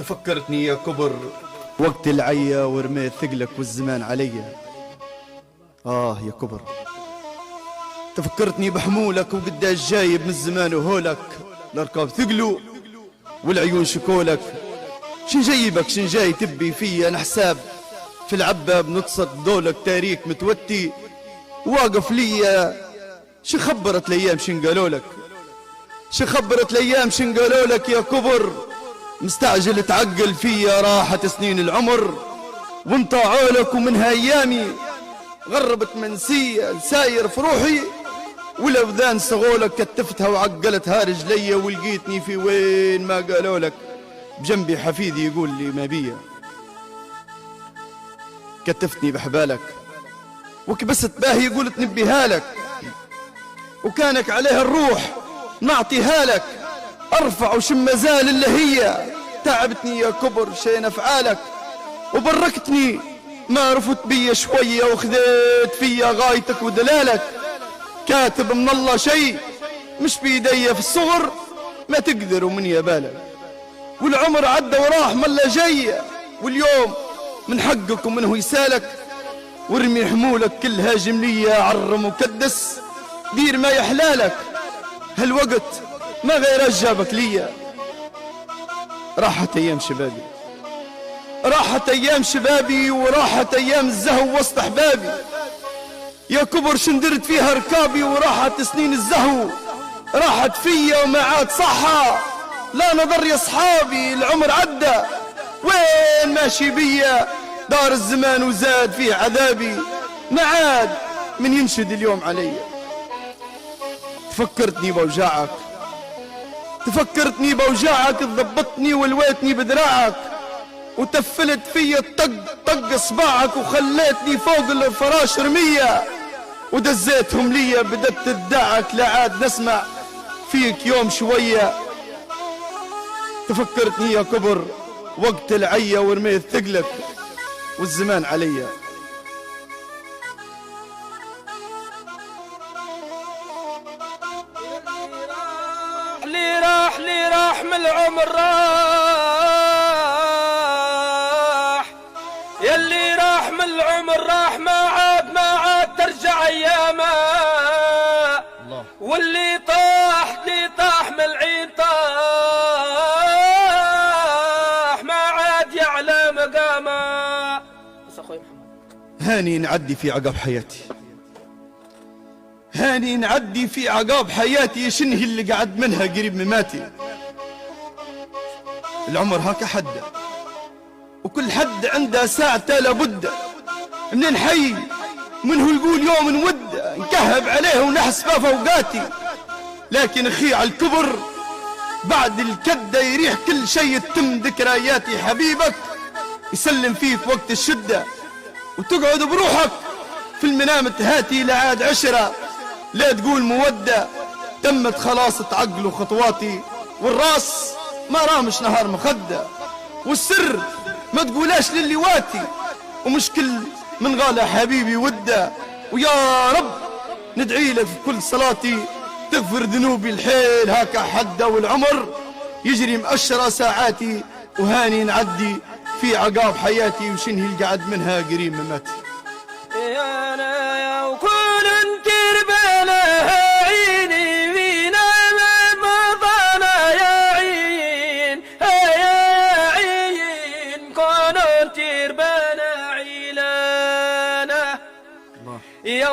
تفكرتني يا كبر وقت العيا ورميت ثقلك والزمان عليا. يا كبر تفكرتني بحمولك وقداش جايب من الزمان وهولك، الاركاب ثقلوا والعيون شكولك. شن جايبك شن جاي تبي فيا انا حساب في العباب نقصد دولك تاريك متوتي واقف ليا. شن خبرت الايام شن قالولك، شن خبرت الايام شن قالولك يا كبر. مستعجل تعقل فيا راحت سنين العمر وانت عولك ومنها ايامي غربت منسية ساير في روحي والاوذان صغولك كتفتها وعقلتها رجلي ولقيتني في وين ما قالولك. بجنبي حفيدي يقول لي ما بيا كتفتني بحبالك وكبست باهي قلت نبيها لك وكانك عليها الروح نعطيها لك. ارفع وشم مازال اللي هي تعبتني يا كبر شين افعالك وبركتني ما رفت بيا شوية وخذيت فيا غايتك ودلالك. كاتب من الله شيء مش بيدي في الصغر ما تقدروا من يبالك. والعمر عدى وراح ملا جاية واليوم من حقك ومنه يسالك. وارمي حمولك كلها جملية عرم وكدس دير ما يحلالك. هالوقت ما غير جابك ليا. راحت ايام شبابي راحت ايام شبابي وراحت ايام الزهو وسط احبابي يا كبر شندرت فيها ركابي. وراحت سنين الزهو راحت فيا وما عاد صحة لا نظر يا صحابي. العمر عدى وين ماشي بيا دار الزمان وزاد فيه عذابي ما عاد من ينشد اليوم علي. تفكرتني بوجاعك تفكرتني بوجاعك تضبطني ولويتني بدراعك وتفلت فيا طق صباعك وخليتني فوق الفراش رمية ودزيتهم ليا. بدت تدعك لا عاد نسمع فيك يوم شوية. تفكرتني يا كبر وقت العيا ورميت ثقلك والزمان عليا. لي راح من العمر راح يلي راح من العمر راح ما عاد ترجع ايامه. واللي طاح من العين طاح ما عاد يعلى مقامه. بس اخوي محمد هاني نعدي في عقاب حياتي هاني نعدي في عقاب حياتي. شنه اللي قعد منها قريب مماتي. العمر هاك حد وكل حد عنده ساعته لابد من الحي منه يقول يوم نود نكهب عليه ونحس في اوقاتي. لكن اخي على الكبر بعد الكده يريح كل شيء يتم ذكرياتي. حبيبك يسلم فيك وقت الشده وتقعد بروحك في المنام تهاتي. لعاد عشرة لا تقول مودة تمت خلاص تعقلوا خطواتي. والراس ما رامش نهار مخدة والسر ما تقولاش للي واتي. ومش كل من غالى حبيبي وده. ويا رب ندعي لك في كل صلاتي تغفر ذنوبي الحيل هاكا حدة. والعمر يجري مأشرة ساعاتي وهاني نعدي في عقاب حياتي. وشنهي القعد منها قريب مماتي. يا انا يا وكون انكر بنا عيني فينا ما مضانا يا عين يا عين كون انكر بنا عيلانا يا